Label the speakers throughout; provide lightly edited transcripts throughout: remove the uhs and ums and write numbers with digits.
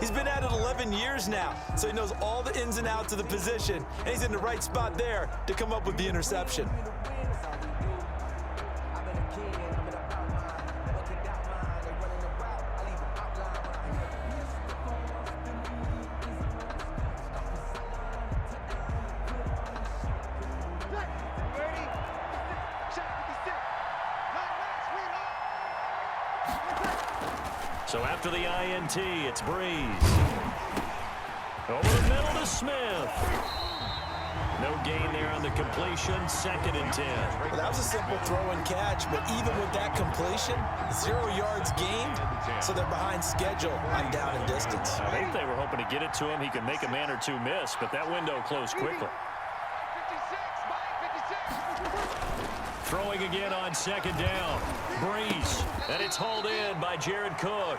Speaker 1: He's been at it 11 years now, so he knows all the ins and outs of the position, and he's in the right spot there to come up with the interception.
Speaker 2: So after the INT, it's Breeze. Over the middle to Smith. No gain there on the completion, 2nd and 10.
Speaker 1: Well, that was a simple throw and catch, but even with that completion, 0 yards gained, so they're behind schedule on down and distance.
Speaker 2: I think they were hoping to get it to him. He could make a man or two miss, but that window closed quickly. Throwing again on 2nd down. Breeze. And it's hauled in by Jared Cook.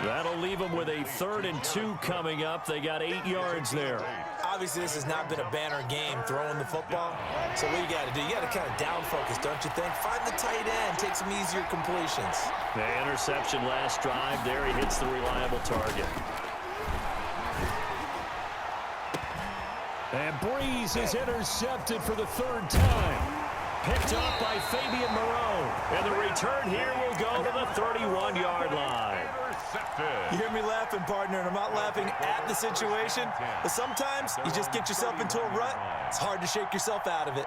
Speaker 2: That'll leave them with a 3rd and 2 coming up. They got 8 yards there.
Speaker 1: Obviously, this has not been a banner game throwing the football. So what you got to do, you got to kind of down focus, don't you think? Find the tight end, take some easier completions.
Speaker 2: The interception last drive. There he hits the reliable target. And Breeze is intercepted for the 3rd time. Picked up by Fabian Moreau. And the return here will go to the 31-yard line.
Speaker 1: You hear me laughing, partner, and I'm not laughing at the situation, but sometimes you just get yourself into a rut. It's hard to shake yourself out of it.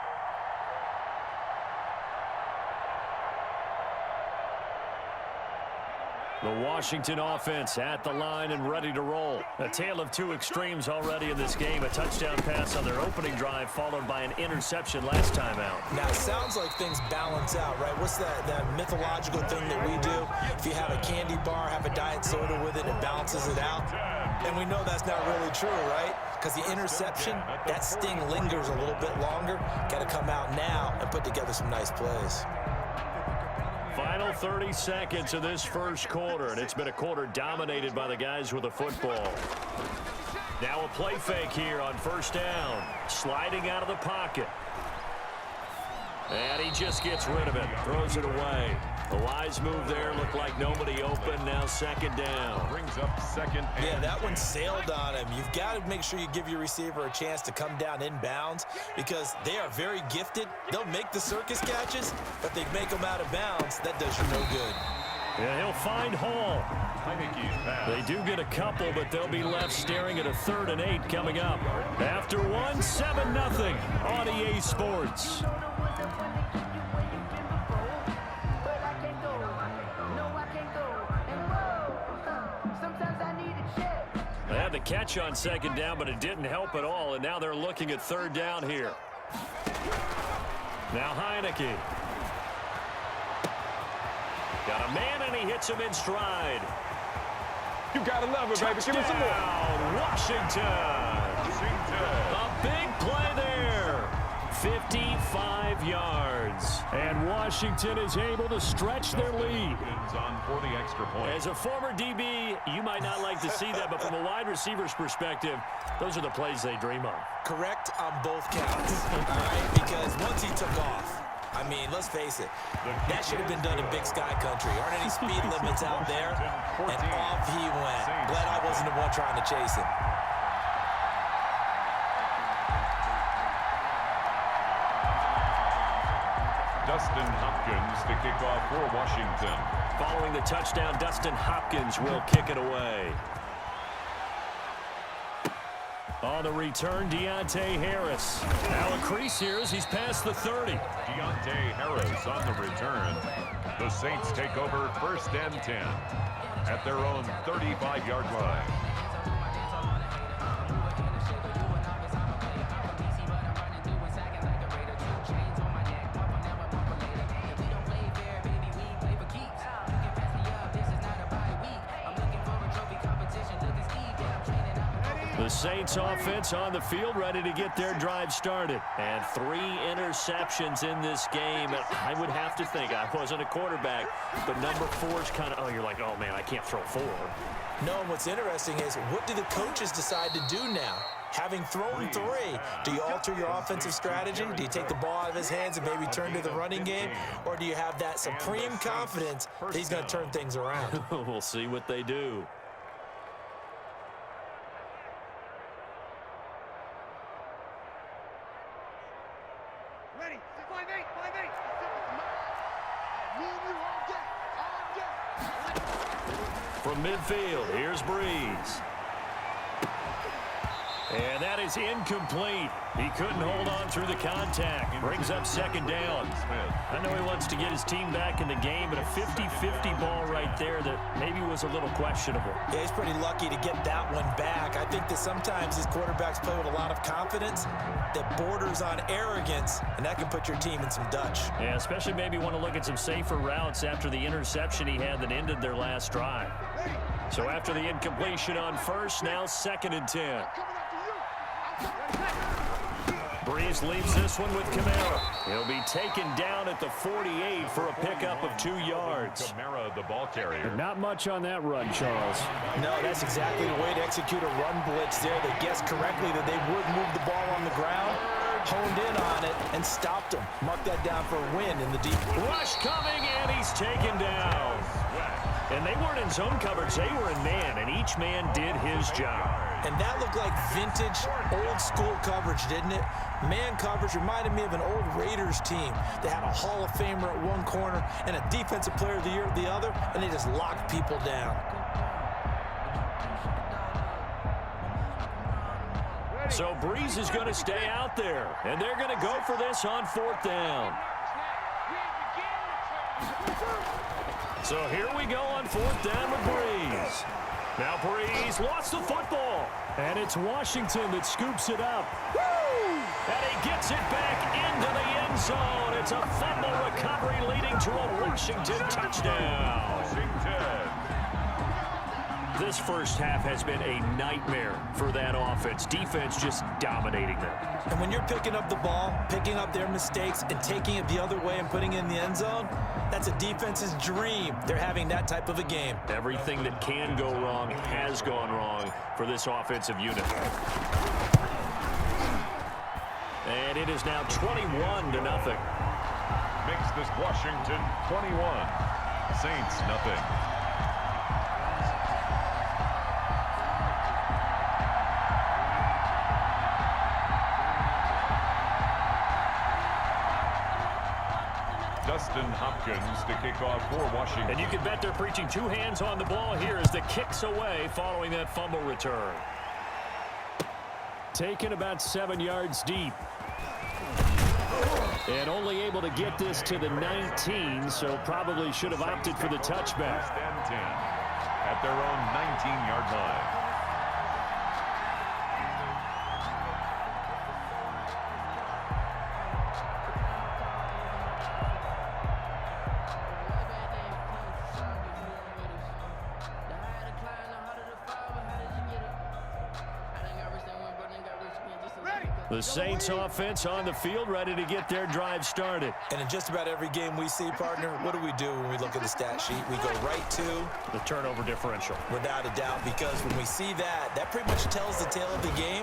Speaker 2: The Washington offense at the line and ready to roll. A tale of two extremes already in this game. A touchdown pass on their opening drive followed by an interception last time out.
Speaker 1: Now, it sounds like things balance out, right? What's that mythological thing that we do? If you have a candy bar, have a diet soda with it, it balances it out. And we know that's not really true, right? Because the interception, that sting lingers a little bit longer. Got to come out now and put together some nice plays.
Speaker 2: Final 30 seconds of this first quarter, and it's been a quarter dominated by the guys with the football. Now a play fake here on 1st down. Sliding out of the pocket. And he just gets rid of it. Throws it away. A wise move there. Looked like nobody open. Now 2nd down.
Speaker 3: Brings up 2nd.
Speaker 1: Yeah, that one sailed on him. You've got to make sure you give your receiver a chance to come down inbounds because they are very gifted. They'll make the circus catches, but they make them out of bounds. That does you no good.
Speaker 2: Yeah, he'll find Hall. They do get a couple, but they'll be left staring at a 3rd and 8 coming up. After one, 7-0 on EA Sports. They had the catch on 2nd down, but it didn't help at all, and now they're looking at 3rd down here. Now Heineke. Got a man, and he hits him in stride.
Speaker 3: You gotta love it, baby. Give me some more.
Speaker 2: Washington. A big play there. 55 yards. And Washington is able to stretch their lead.
Speaker 3: On for the extra point.
Speaker 2: As a former DB, you might not like to see that, but from a wide receiver's perspective, those are the plays they dream of.
Speaker 1: Correct on both counts, all right? Because once he took off, I mean, let's face it, that should have been done in Big Sky Country. Aren't any speed limits out there? And off he went. Glad I wasn't the one trying to chase him.
Speaker 3: Dustin Hopkins to kick off for Washington.
Speaker 2: Following the touchdown, Dustin Hopkins will kick it away. On the return, Deontay Harris. Now a crease here as he's past the 30.
Speaker 3: Deontay Harris on the return. The Saints take over 1st and 10 at their own 35-yard line.
Speaker 2: The Saints offense on the field ready to get their drive started. And 3 interceptions in this game. And I would have to think, I wasn't a quarterback, but number 4 is kind of, oh, you're like, oh, man, I can't throw 4.
Speaker 1: No, and what's interesting is what do the coaches decide to do now? Having thrown 3, do you alter your offensive strategy? Do you take the ball out of his hands and maybe turn to the running game? Or do you have that supreme confidence that he's going to turn things around?
Speaker 2: We'll see what they do. From midfield, here's Breeze. And that is incomplete. He couldn't hold on through the contact. Brings up second down. I know he wants to get his team back in the game, but a 50-50 ball right there that maybe was a little questionable.
Speaker 1: Yeah, he's pretty lucky to get that one back. I think that sometimes these quarterbacks play with a lot of confidence that borders on arrogance, and that can put your team in some Dutch.
Speaker 2: Yeah, especially maybe want to look at some safer routes after the interception he had that ended their last drive. So after the incompletion on first, now 2nd and 10. Breeze leaves this one with Kamara. He'll be taken down at the 48 for a pickup of 2 yards.
Speaker 3: Kamara, the ball carrier.
Speaker 2: Not much on that run, Charles.
Speaker 1: No, that's exactly the way to execute a run blitz there. They guessed correctly that they would move the ball on the ground, honed in on it, and stopped them. Mark that down for a win in the deep.
Speaker 2: Rush coming, and he's taken down. And they weren't in zone coverage. They were in man, and each man did his job.
Speaker 1: And that looked like vintage, old-school coverage, didn't it? Man coverage reminded me of an old Raiders team. They had a Hall of Famer at one corner and a Defensive Player of the Year at the other, and they just locked people down.
Speaker 2: So Breeze is going to stay out there, and they're going to go for this on 4th down. So here we go on 4th down with Breeze. Now Breeze lost the football. And it's Washington that scoops it up. Woo! And he gets it back into the end zone. It's a fumble recovery leading to a Washington touchdown. This first half has been a nightmare for that offense. Defense just dominating them.
Speaker 1: And when you're picking up the ball, picking up their mistakes, and taking it the other way and putting it in the end zone, that's a defense's dream. They're having that type of a game.
Speaker 2: Everything that can go wrong has gone wrong for this offensive unit. And it is now 21-0.
Speaker 3: Makes this Washington 21. Saints nothing. Dustin Hopkins to kick off for Washington.
Speaker 2: And you can bet they're preaching 2 hands on the ball here as the kick's away following that fumble return. Taken about 7 yards deep. And only able to get this to the 19, so probably should have opted for the touchback.
Speaker 3: First and 10 at their own 19-yard line.
Speaker 2: The Saints offense on the field, ready to get their drive started.
Speaker 1: And in just about every game we see, partner, what do we do when we look at the stat sheet? We go right to
Speaker 2: the turnover differential.
Speaker 1: Without a doubt, because when we see that, that pretty much tells the tale of the game.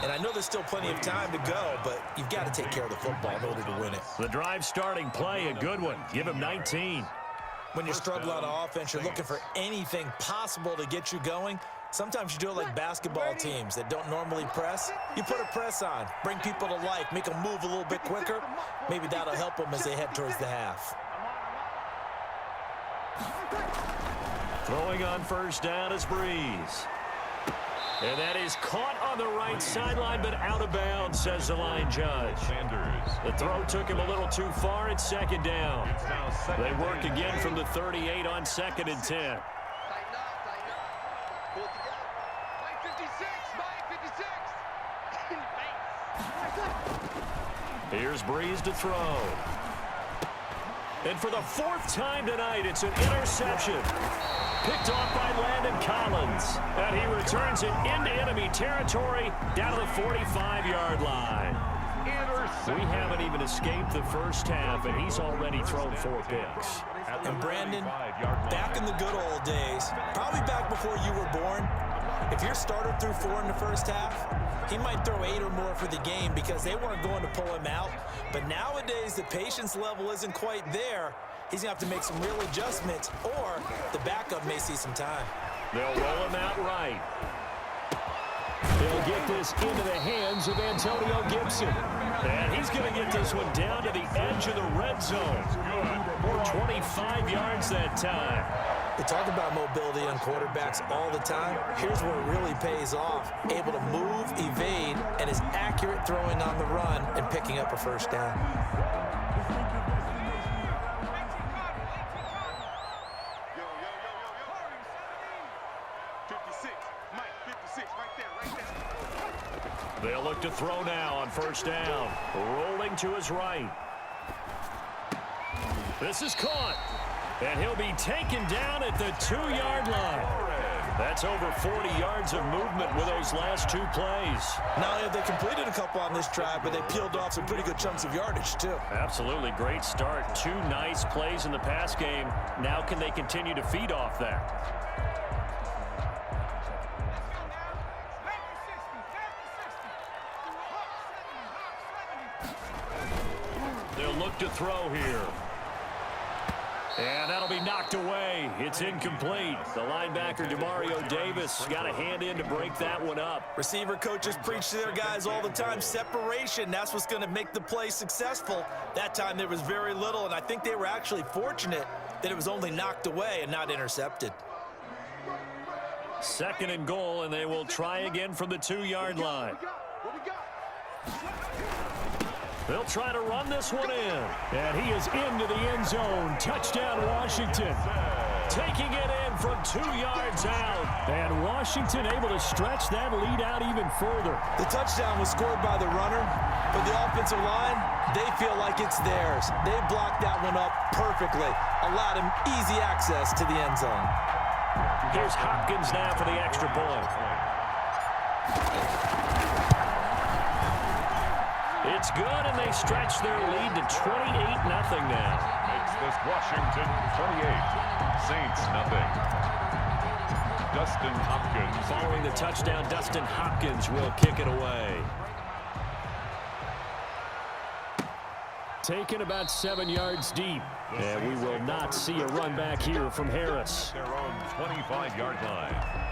Speaker 1: And I know there's still plenty of time to go, but you've got to take care of the football in order to win it.
Speaker 2: The drive starting play, a good one. Give him 19.
Speaker 1: When you're struggling on offense, you're looking for anything possible to get you going. Sometimes you do it like basketball teams that don't normally press. You put a press on, bring people to life, make them move a little bit quicker. Maybe that'll help them as they head towards the half.
Speaker 2: Throwing on first down is Breeze. And that is caught on the right sideline, but out of bounds, says the line judge.
Speaker 3: Sanders.
Speaker 2: The throw took him a little too far. It's 2nd down. They work again from the 38 on 2nd and 10. Here's Breeze to throw. And for the 4th time tonight, it's an interception. Picked off by Landon Collins. And he returns it into enemy territory down to the 45-yard line. We haven't even escaped the first half, and he's already thrown 4 picks.
Speaker 1: And Brandon, back in the good old days, probably back before you were born, if your starter threw 4 in the first half, he might throw 8 or more for the game because they weren't going to pull him out. But nowadays, the patience level isn't quite there. He's going to have to make some real adjustments, or the backup may see some time.
Speaker 2: They'll roll him out right. He'll get this into the hands of Antonio Gibson. And he's going to get this one down to the edge of the red zone. 25 yards that time.
Speaker 1: They talk about mobility on quarterbacks all the time. Here's where it really pays off. Able to move, evade, and is accurate throwing on the run and picking up a first down.
Speaker 2: They'll look to throw now on first down. Rolling to his right. This is caught. And he'll be taken down at the 2-yard line. That's over 40 yards of movement with those last 2 plays.
Speaker 1: Not only have they completed a couple on this drive, but they peeled off some pretty good chunks of yardage, too.
Speaker 2: Absolutely. Great start. 2 nice plays in the pass game. Now can they continue to feed off that? They'll look to throw here. And that'll be knocked away. It's incomplete. The linebacker, Demario Davis, got a hand in to break that one up.
Speaker 1: Receiver coaches preach to their guys all the time. Separation, that's what's going to make the play successful. That time there was very little, and I think they were actually fortunate that it was only knocked away and not intercepted.
Speaker 2: 2nd and goal, and they will try again from the 2-yard line. They'll try to run this one in. And he is into the end zone. Touchdown, Washington. Taking it in from 2 yards out. And Washington able to stretch that lead out even further.
Speaker 1: The touchdown was scored by the runner, but the offensive line, they feel like it's theirs. They blocked that one up perfectly. Allowed him easy access to the end zone.
Speaker 2: Here's Hopkins now for the extra point. It's good, and they stretch their lead to 28-0 now.
Speaker 3: Makes this Washington 28, Saints nothing. Dustin Hopkins.
Speaker 2: Following the touchdown, Dustin Hopkins will kick it away. Taken about 7 yards deep. And we will not see a run back here from Harris.
Speaker 3: Their own 25-yard line.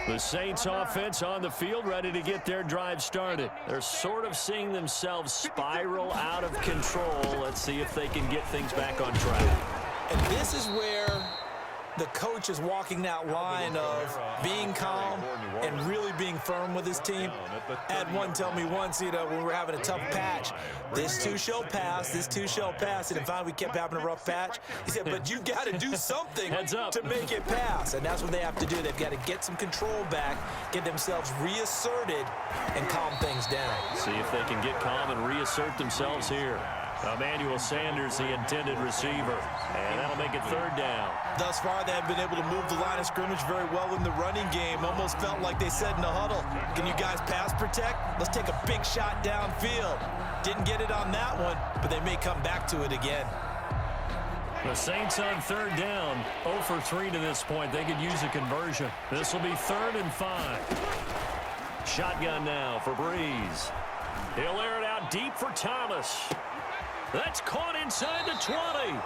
Speaker 2: The Saints offense on the field, ready to get their drive started. They're sort of seeing themselves spiral out of control. Let's see if they can get things back on track.
Speaker 1: And this is where the coach is walking that line of being calm and really being firm with his team. I had one tell me once, when we were having a tough patch, this too shall pass, this too shall pass. And finally we kept having a rough patch. He said, but you got to do something to make it pass. And that's what they have to do. They've got to get some control back, get themselves reasserted, and calm things down.
Speaker 2: See if they can get calm and reassert themselves here. Emmanuel Sanders, the intended receiver. And that'll make it 3rd down.
Speaker 1: Thus far, they have been able to move the line of scrimmage very well in the running game. Almost felt like they said in the huddle, can you guys pass protect? Let's take a big shot downfield. Didn't get it on that one, but they may come back to it again.
Speaker 2: The Saints on 3rd down, 0 for 3 to this point. They could use a conversion. This will be 3rd and 5. Shotgun now for Breeze. He'll air it out deep for Thomas. That's caught inside the 20.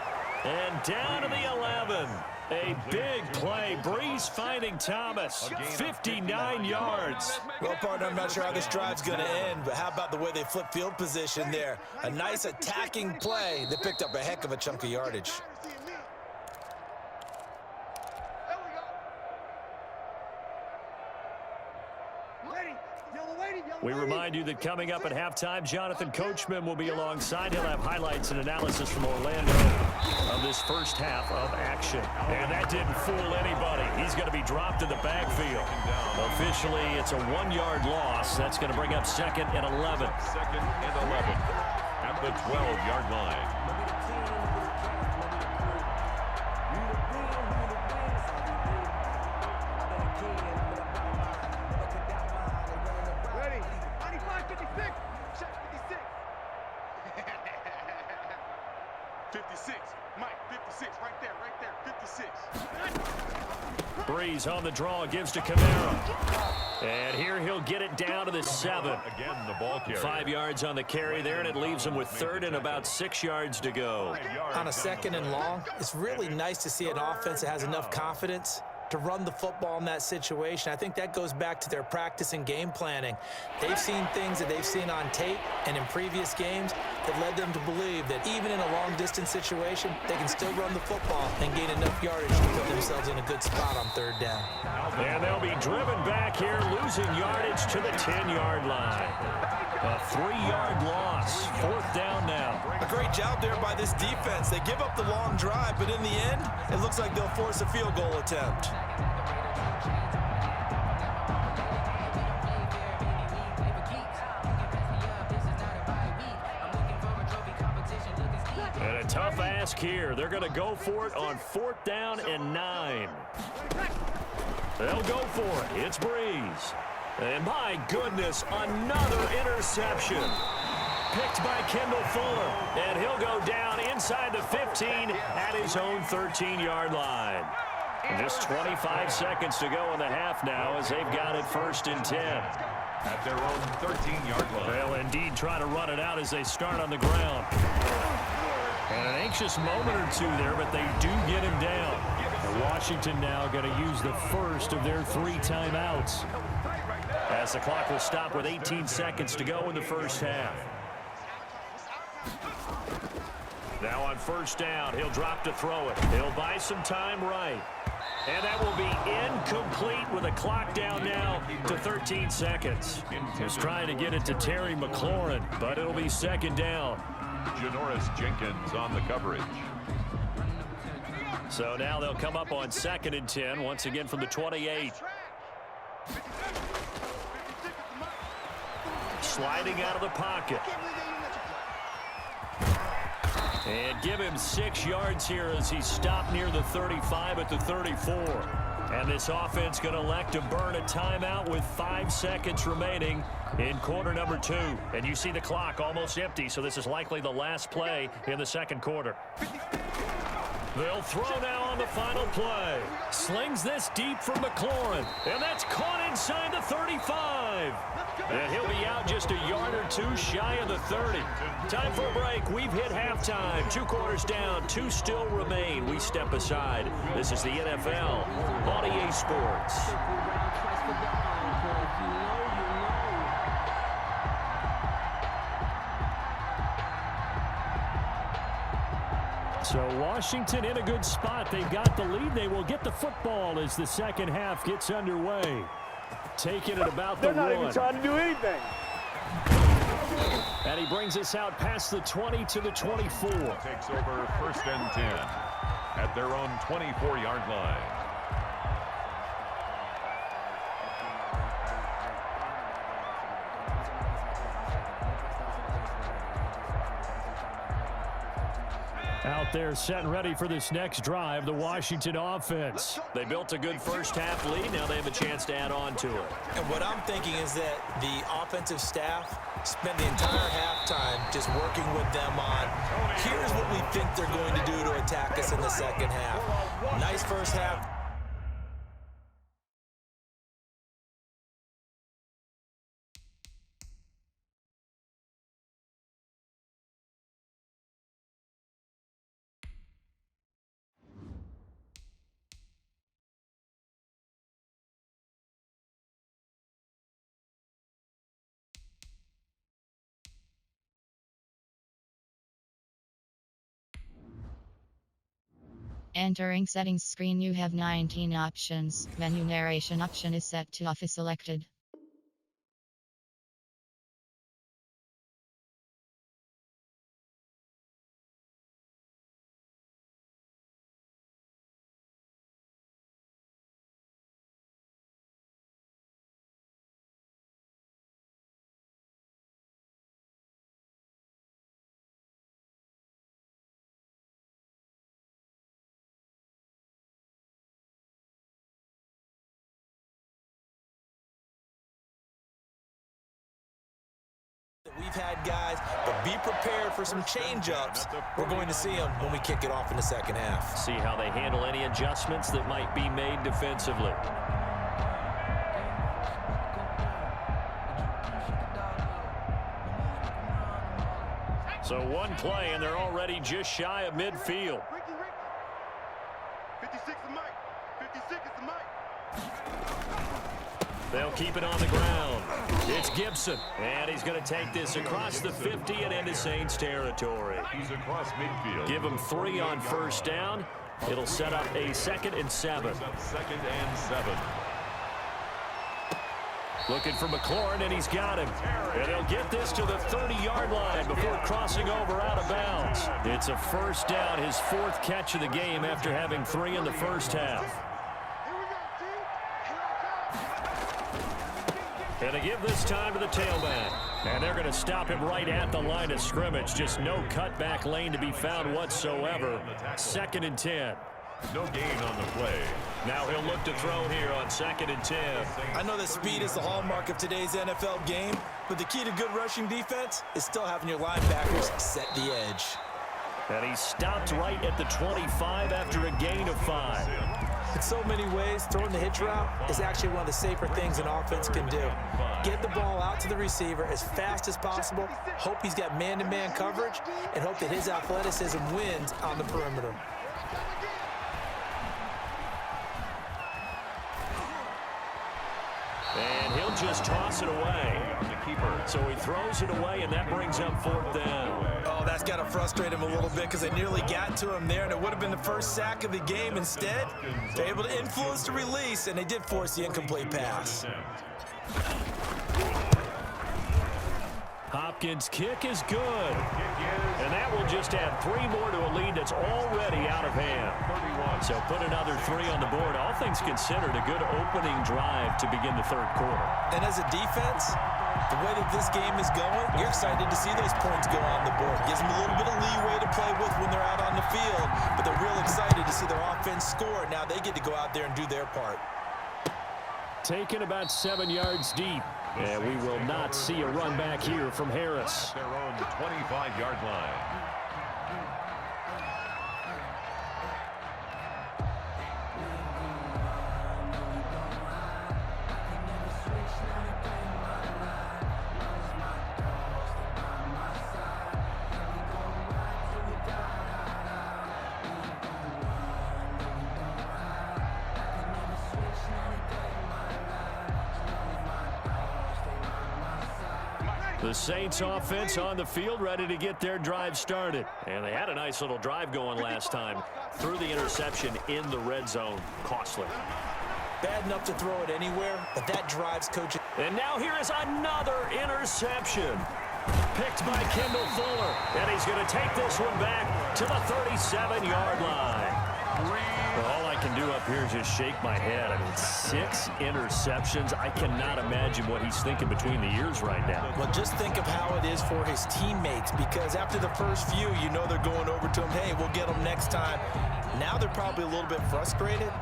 Speaker 2: And down to the 11. A big play. Breeze finding Thomas. 59 yards.
Speaker 1: Well, partner, I'm not sure how this drive's going to end, but how about the way they flip field position there? A nice attacking play that picked up a heck of a chunk of yardage.
Speaker 2: We remind you that coming up at halftime, Jonathan Coachman will be alongside. He'll have highlights and analysis from Orlando of this first half of action. And that didn't fool anybody. He's going to be dropped in the backfield. Officially, it's a 1-yard loss. That's going to bring up 2nd and 11.
Speaker 3: 2nd and 11 at the 12-yard line.
Speaker 4: 56. Mike, 56. Right there, 56.
Speaker 2: Breeze on the draw, gives to Kamara. And here he'll get it down to the 7.
Speaker 3: Again, the ball carrier.
Speaker 2: 5 yards on the carry there, and it leaves him with 3rd and about 6 yards to go.
Speaker 1: On a 2nd and long, it's really nice to see an offense that has enough confidence to run the football in that situation. I think that goes back to their practice and game planning. They've seen things that they've seen on tape and in previous games that led them to believe that even in a long-distance situation, they can still run the football and gain enough yardage to put themselves in a good spot on 3rd down.
Speaker 2: And they'll be driven back here, losing yardage to the 10-yard line. A 3-yard loss. 4th down now.
Speaker 1: A great job there by this defense. They give up the long drive, but in the end, it looks like they'll force a field goal attempt.
Speaker 2: And a tough ask here. They're going to go for it on 4th down and 9. They'll go for it. It's Breeze. And my goodness, another interception. Picked by Kendall Fuller. And he'll go down inside the 15 at his own 13-yard line. Just 25 seconds to go in the half now as they've got it 1st and 10.
Speaker 3: At their own 13-yard line.
Speaker 2: They'll indeed try to run it out as they start on the ground. And an anxious moment or two there, but they do get him down. And Washington now going to use the first of their 3 timeouts, as the clock will stop with 18 seconds to go in the first half. Now on 1st down, he'll drop to throw it. He'll buy some time right. And that will be incomplete with a clock down now to 13 seconds. He's trying to get it to Terry McLaurin, but it'll be 2nd down.
Speaker 3: Janoris Jenkins on the coverage.
Speaker 2: So now they'll come up on 2nd and 10, once again from the 28. Sliding out of the pocket. And give him 6 yards here as he stopped near the 35 at the 34. And this offense going to elect to burn a timeout with 5 seconds remaining in quarter number 2. And you see the clock almost empty, so this is likely the last play in the 2nd quarter. They'll throw now on the final play. Slings this deep from McLaurin. And that's caught inside the 35. And he'll be out just a yard or 2 shy of the 30. Time for a break. We've hit halftime. 2 quarters down. 2 still remain. We step aside. This is the NFL on EA Sports. So Washington in a good spot. They've got the lead. They will get the football as the 2nd half gets underway. Taking it about the 1.
Speaker 5: They're not even trying to do anything.
Speaker 2: And he brings us out past the 20 to the 24.
Speaker 3: Takes over 1st and 10 at their own 24-yard line.
Speaker 2: Out there set and ready for this next drive, the Washington offense. They built a good first half lead. Now they have a chance to add on to it.
Speaker 1: And what I'm thinking is that the offensive staff spent the entire halftime just working with them on, here's what we think they're going to do to attack us in the 2nd half. Nice first half.
Speaker 6: Entering settings screen, you have 19 options. Menu narration option is set to off is selected.
Speaker 1: We've had guys, but be prepared for some change-ups. We're going to see them when we kick it off in the second half.
Speaker 2: See how they handle any adjustments that might be made defensively. So one play, and they're already just shy of midfield.
Speaker 4: 56 is Mike. 56 is the Mike.
Speaker 2: They'll keep it on the ground. It's Gibson, and he's going to take this across the 50 and into Saints territory.
Speaker 3: He's across midfield.
Speaker 2: Give him 3 on first down. It'll set up a 2nd and 7.
Speaker 3: Second and 7.
Speaker 2: Looking for McLaurin, and he's got him. And he'll get this to the 30-yard line before crossing over out of bounds. It's a first down, his 4th catch of the game after having 3 in the first half. And they give this time to the tailback. And they're going to stop him right at the line of scrimmage. Just no cutback lane to be found whatsoever. 2nd and 10.
Speaker 3: No gain on the play.
Speaker 2: Now he'll look to throw here on 2nd and 10.
Speaker 1: I know that speed is the hallmark of today's NFL game, but the key to good rushing defense is still having your linebackers set the edge.
Speaker 2: And he stopped right at the 25 after a gain of 5.
Speaker 1: In so many ways, throwing the hitch route is actually one of the safer things an offense can do. Get the ball out to the receiver as fast as possible, hope he's got man-to-man coverage, and hope that his athleticism wins on the perimeter.
Speaker 2: And he'll just toss it away. So he throws it away, and that brings up 4th down.
Speaker 1: Oh, that's got to frustrate him a little bit because they nearly got to him there, and it would have been the first sack of the game. Instead, they're able to influence the release, and they did force the incomplete pass.
Speaker 2: Hopkins' kick is good. And that will just add 3 more to a lead that's already out of hand. So put another 3 on the board. All things considered, a good opening drive to begin the 3rd quarter.
Speaker 1: And as a defense, the way that this game is going, you're excited to see those points go on the board. Gives them a little bit of leeway to play with when they're out on the field, but they're real excited to see their offense score. Now they get to go out there and do their part.
Speaker 2: Taken about 7 yards deep. And we will not see a run back here from Harris.
Speaker 3: Their own 25-yard line.
Speaker 2: The Saints offense on the field, ready to get their drive started. And they had a nice little drive going last time. Threw the interception in the red zone. Costly.
Speaker 1: Bad enough to throw it anywhere, but that drives coaching.
Speaker 2: And now here is another interception. Picked by Kendall Fuller. And he's going to take this one back to the 37-yard line. All I can do up here is just shake my head. I mean, 6 interceptions. I cannot imagine what he's thinking between the ears right now.
Speaker 1: Well, just think of how it is for his teammates, because after the first few, you know they're going over to him, hey, we'll get them next time. Now they're probably a little bit frustrated.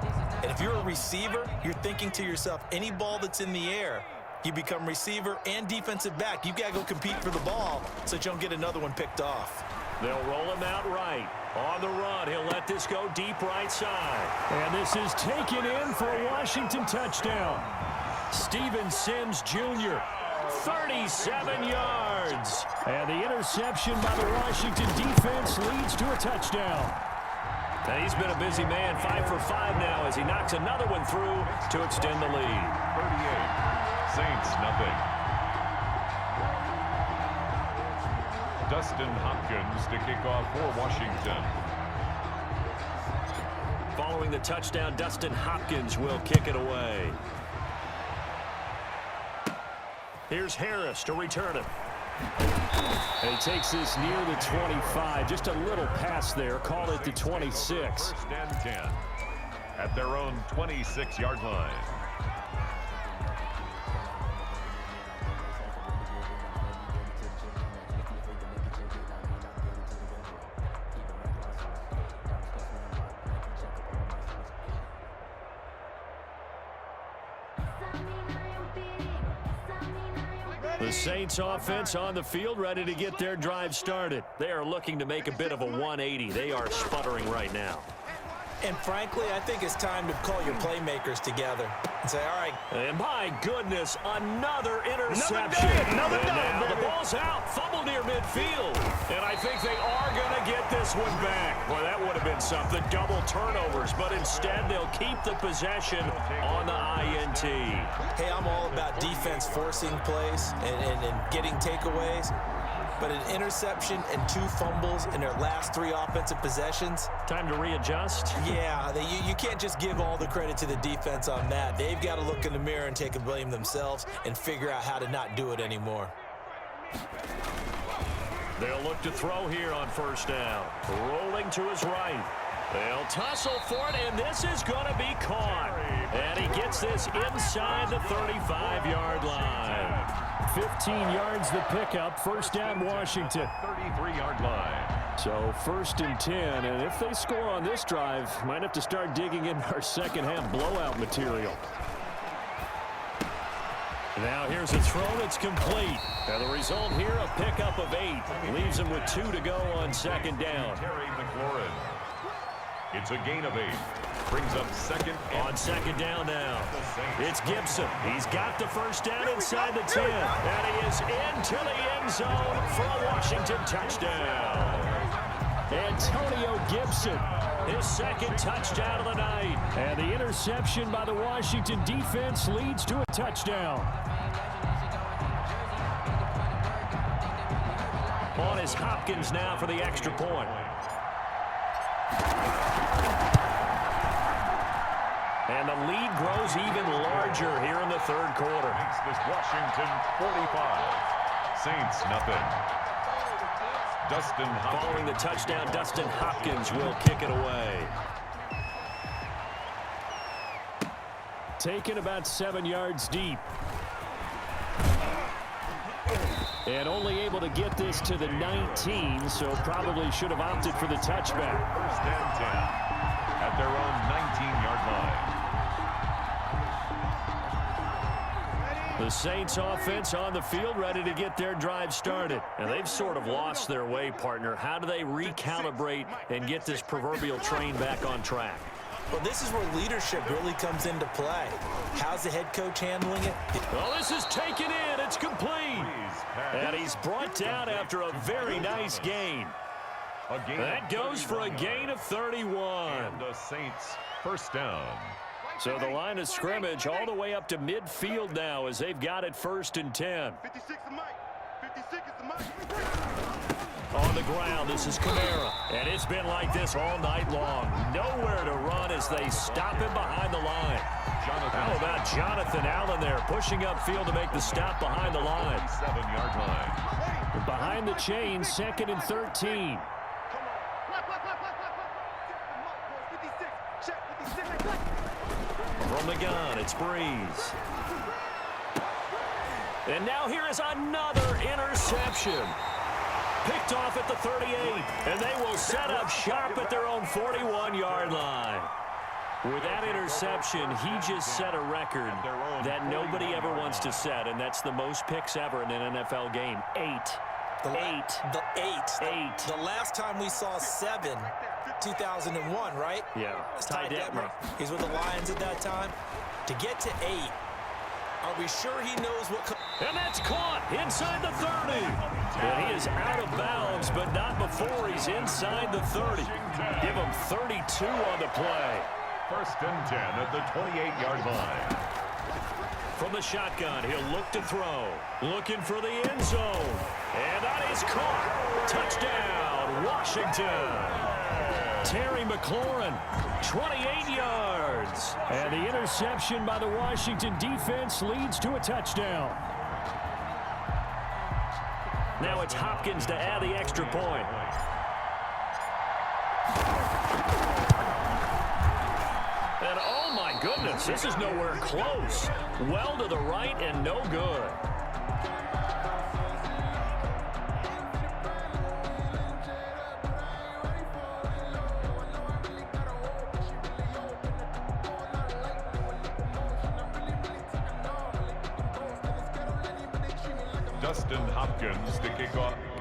Speaker 1: And if you're a receiver, you're thinking to yourself, any ball that's in the air, you become receiver and defensive back. You've got to go compete for the ball so that you don't get another one picked off.
Speaker 2: They'll roll him out right. On the run, he'll let this go deep right side. And this is taken in for a Washington touchdown. Steven Sims Jr., 37 yards. And the interception by the Washington defense leads to a touchdown. And he's been a busy man, 5 for 5 now as he knocks another one through to extend the lead.
Speaker 3: 38, Saints nothing. Dustin Hopkins to kick off for Washington.
Speaker 2: Following the touchdown, Dustin Hopkins will kick it away. Here's Harris to return it. And he takes this near the 25, just a little pass there, call it the 26.
Speaker 3: 1st and 10 at their own 26-yard line.
Speaker 2: The Saints offense on the field, ready to get their drive started. They are looking to make a bit of a 180. They are sputtering right now.
Speaker 1: And frankly, I think it's time to call your playmakers together and say, all right.
Speaker 2: And my goodness, another interception.
Speaker 5: Another
Speaker 2: and
Speaker 5: down,
Speaker 2: now the
Speaker 5: baby.
Speaker 2: ball's out, fumble near midfield. And I think they are going to get this one back. Boy, that would have been something, double turnovers. But instead, they'll keep the possession on the INT.
Speaker 1: Hey, I'm all about defense forcing plays and getting takeaways. But an interception and 2 fumbles in their last 3 offensive possessions.
Speaker 2: Time to readjust.
Speaker 1: Yeah, you can't just give all the credit to the defense on that. They've got to look in the mirror and take a blame themselves and figure out how to not do it anymore.
Speaker 2: They'll look to throw here on first down. Rolling to his right. They'll tussle for it, and this is going to be caught. And he gets this inside the 35-yard line. 15 yards the pickup. First down, Washington.
Speaker 3: 33-yard line.
Speaker 2: So first and 10, and if they score on this drive, might have to start digging in our second half blowout material. Now here's a throw that's complete. And the result here, a pickup of 8. Leaves them with 2 to go on second down.
Speaker 3: Terry McLaurin. It's a gain of 8. Brings up second
Speaker 2: On second down now. It's Gibson. He's got the first down inside the 10. And he is into the end zone for a Washington touchdown. Antonio Gibson, his second touchdown of the night. And the interception by the Washington defense leads to a touchdown. On is Hopkins now for the extra point. And the lead grows even larger here in the third quarter.
Speaker 3: Makes this Washington 45. Saints nothing. Dustin Hopkins.
Speaker 2: Following the touchdown, Dustin Hopkins will kick it away. Taken about 7 yards deep. And only able to get this to the 19, so probably should have opted for the touchback.
Speaker 3: First and 10 at their own 19-yard line.
Speaker 2: The Saints offense on the field, ready to get their drive started. And they've sort of lost their way, partner. How do they recalibrate and get this proverbial train back on track?
Speaker 1: Well, this is where leadership really comes into play. How's the head coach handling it?
Speaker 2: Well, this is taken in. It's complete. And he's brought down after a very nice gain. That goes for a gain of 31.
Speaker 3: And the Saints first down.
Speaker 2: So the line of scrimmage all the way up to midfield now as they've got it first and 10.
Speaker 4: 56 is Mike. 56 is the Mike.
Speaker 2: On the ground, this is Kamara. And it's been like this all night long. Nowhere to run as they stop him behind the line. How about Jonathan Allen there pushing upfield to make the stop behind the line.
Speaker 3: 7-yard line.
Speaker 2: Behind the chain, second and 13. From the gun, it's Breeze. And now here is another interception. Picked off at the 38, and they will set up sharp at their own 41-yard line. With that interception, he just set a record that nobody ever wants to set, and that's the most picks ever in an NFL game. 8.
Speaker 1: The last time we saw 7, 2001, right?
Speaker 2: Yeah. Ty Detmer.
Speaker 1: He's with the Lions at that time. To get to 8, are we sure he knows what...
Speaker 2: And that's caught inside the 30. And he is out of bounds, but not before he's inside the 30. Give him 32 on the play.
Speaker 3: First and 10 at the 28-yard line.
Speaker 2: From the shotgun, he'll look to throw. Looking for the end zone. And that is caught. Touchdown, Washington. Terry McLaurin, 28 yards. And the interception by the Washington defense leads to a touchdown. Now it's Hopkins to add the extra point. And oh my goodness, this is nowhere close. Well to the right and no good.
Speaker 3: Dustin Hopkins to kick off.